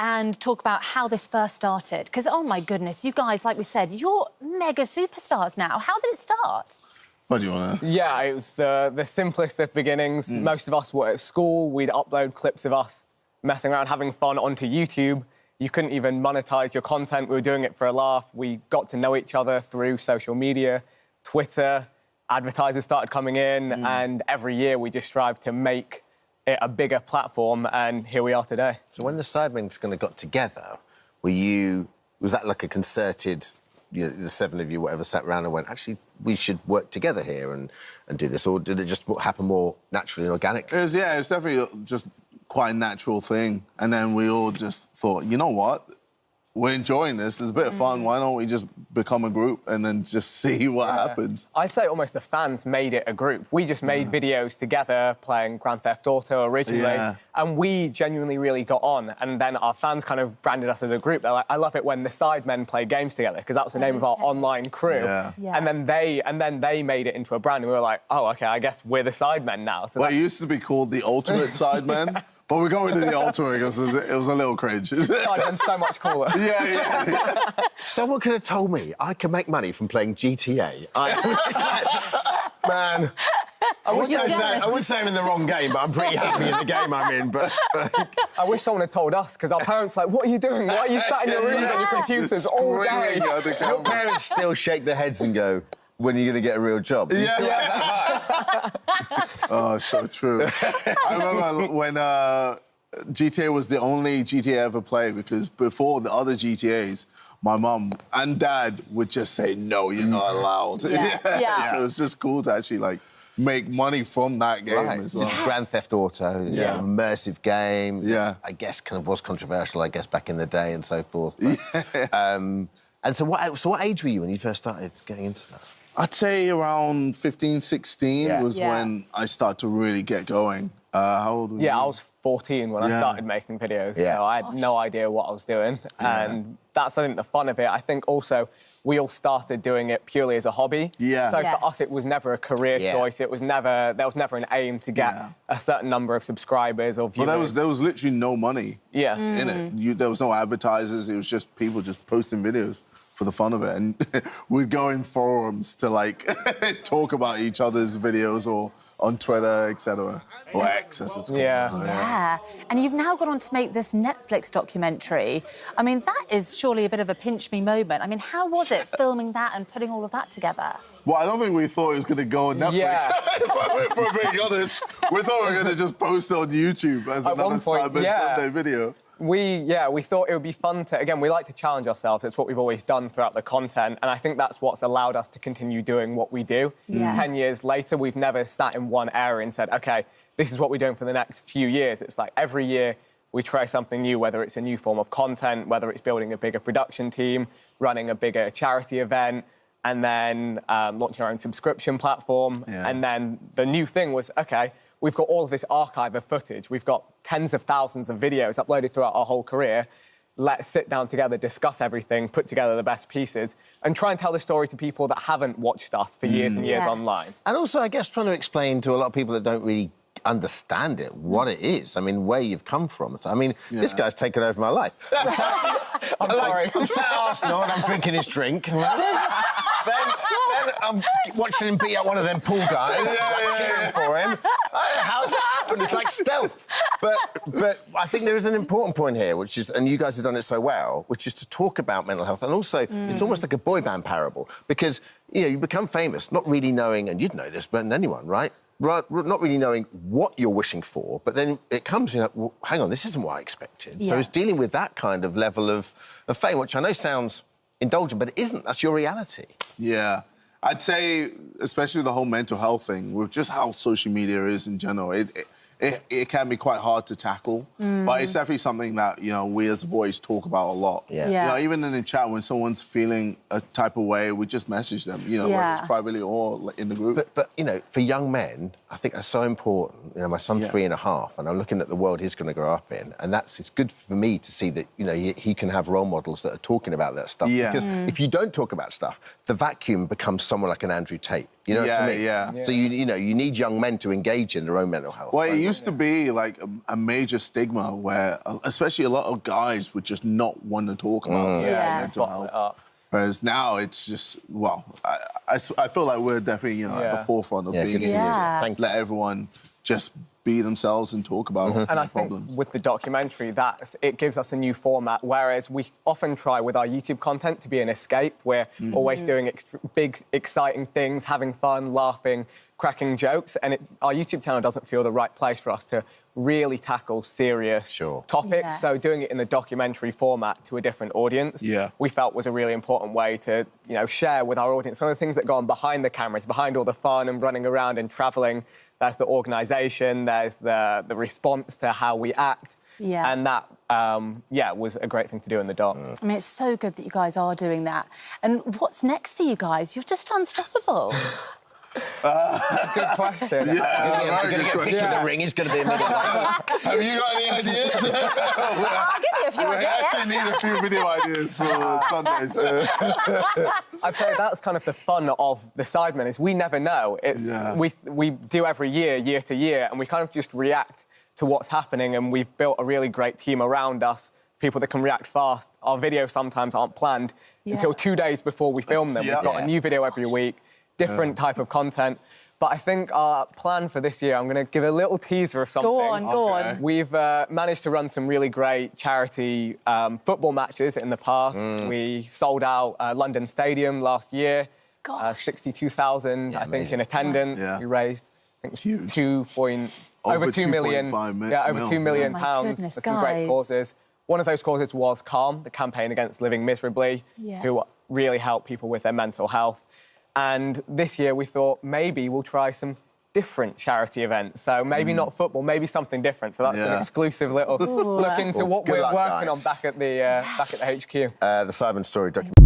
and talk about how this first started. Because, oh, my goodness, you guys, like we said, you're mega superstars now. How did it start? What do you want to... Yeah, it was the simplest of beginnings. Most of us were at school. We'd upload clips of us messing around, having fun onto YouTube. You couldn't even monetize your content. We were doing it for a laugh. We got to know each other through social media, Twitter. Advertisers started coming in, and every year we just strive to make it a bigger platform, and here we are today. So when the Sidemen kind of got together, was that like a concerted, the 7 of you, whatever, sat around and went, actually, we should work together here and do this, or did it just happen more naturally and organically? It was definitely just quite a natural thing, and then we all just thought, you know what? We're enjoying this. It's a bit of fun. Why don't we just become a group and then just see what happens? I'd say almost the fans made it a group. We just made videos together playing Grand Theft Auto originally, and we genuinely really got on. And then our fans kind of branded us as a group. They're like, I love it when the Sidemen play games together, because that was the name of our online crew. And then they made it into a brand, and we were like, oh, OK, I guess we're the Sidemen now. So it used to be called the Ultimate Sidemen. But we're going to the ultimate because it was a little cringe. Sidemen's so much cooler. Yeah. Someone could have told me I could make money from playing GTA. Man, I would say I'm in the wrong game, but I'm pretty happy in the game I'm in. But I wish someone had told us, because our parents were like, what are you doing? Why are you sat in your rooms on your computers all day? Your parents still shake their heads and go, when are you going to get a real job? Oh, so true. I remember when GTA was the only GTA I ever played, because before the other GTAs, my mum and dad would just say, no, you're not allowed. So it was just cool to actually, like, make money from that game as well. Grand Theft Auto, it's an immersive game. I guess kind of was controversial, I guess, back in the day and so forth. But, and so what age were you when you first started getting into that? I'd say around 15, 16 was when I started to really get going. How old were you? I was 14 when I started making videos, so I had no idea what I was doing. And that's, I think, the fun of it. I think also we all started doing it purely as a hobby. So for us, it was never a career choice. There was never an aim to get a certain number of subscribers or viewers. Well, there was literally no money in it. There was no advertisers. It was just people just posting videos for the fun of it, and we'd go in forums to, like, talk about each other's videos, or on Twitter, etc., or X, as it's called. And you've now gone on to make this Netflix documentary. I mean, that is surely a bit of a pinch-me moment. I mean, how was it filming that and putting all of that together? Well, I don't think we thought it was going to go on Netflix, if we're being honest. We thought we were going to just post it on YouTube as another Sidemen Sunday video. We thought it would be fun to... Again, we like to challenge ourselves. It's what we've always done throughout the content, and I think that's what's allowed us to continue doing what we do. 10 years later, we've never sat in one area and said, OK, this is what we're doing for the next few years. It's like every year we try something new, whether it's a new form of content, whether it's building a bigger production team, running a bigger charity event, and then launching our own subscription platform. And then the new thing was, OK, we've got all of this archive of footage. We've got tens of thousands of videos uploaded throughout our whole career. Let's sit down together, discuss everything, put together the best pieces, and try and tell the story to people that haven't watched us for years and years online. And also, I guess, trying to explain to a lot of people that don't really understand it, what it is. I mean, where you've come from. I mean, this guy's taken over my life. I'm sorry. I'm sat at Arsenal and I'm drinking his drink. then I'm watching him beat up one of them pool guys, cheering for him. How's that happened? It's like stealth. But I think there is an important point here, which is, and you guys have done it so well, which is to talk about mental health. And also, it's almost like a boy band parable, because, you become famous not really knowing, and you'd know this better than anyone, right? Not really knowing what you're wishing for, but then it comes, well, hang on, this isn't what I expected. So it's dealing with that kind of level of fame, which I know sounds indulgent, but it isn't. That's your reality. Yeah. I'd say, especially the whole mental health thing, with just how social media is in general, it can be quite hard to tackle, but it's definitely something that, we as boys talk about a lot. Even in the chat, when someone's feeling a type of way, we just message them, whether it's privately or in the group. But for young men, I think that's so important. My son's 3.5, and I'm looking at the world he's going to grow up in, and it's good for me to see that, he can have role models that are talking about that stuff. Because if you don't talk about stuff, the vacuum becomes someone like an Andrew Tate. You know what I mean? Yeah. So you know, you need young men to engage in their own mental health. Well, it used to be like a major stigma where, especially a lot of guys would just not want to talk about mental health. Whereas now it's just, well, I feel like we're definitely, at the forefront of being able to let everyone just be themselves and talk about and I problems. think with the documentary, it gives us a new format, whereas we often try with our YouTube content to be an escape. We're always doing big, exciting things, having fun, laughing, cracking jokes, and our YouTube channel doesn't feel the right place for us to really tackle serious topics. Yes. So doing it in the documentary format to a different audience, we felt was a really important way to, share with our audience some of the things that go on behind the cameras, behind all the fun and running around and travelling. There's the organisation, there's the response to how we act. Yeah. And that, was a great thing to do in the doc. I mean, it's so good that you guys are doing that. And what's next for you guys? You're just unstoppable. Good question. I'm going to get Vic in the ring. He's going to be a minute. Have you got any ideas? I'll give you a few We ideas. actually need a few video ideas for Sundays. I'd say that's kind of the fun of the Sidemen, is we never know. We do every year to year, and we kind of just react to what's happening, and we've built a really great team around us, people that can react fast. Our videos sometimes aren't planned until 2 days before we film them. We've got a new video every week, different type of content. But I think our plan for this year, I'm going to give a little teaser of something. Go on. We've managed to run some really great charity football matches in the past. We sold out London Stadium last year. 62,000, I think, in attendance. We raised, I think, over 2 million. Over 2 million pounds for some great causes. One of those causes was Calm, the campaign against living miserably, who really help people with their mental health. And this year we thought maybe we'll try some different charity events. So maybe not football, maybe something different. So that's an exclusive little look into what we're working on back at the HQ. The Sidemen story documentary.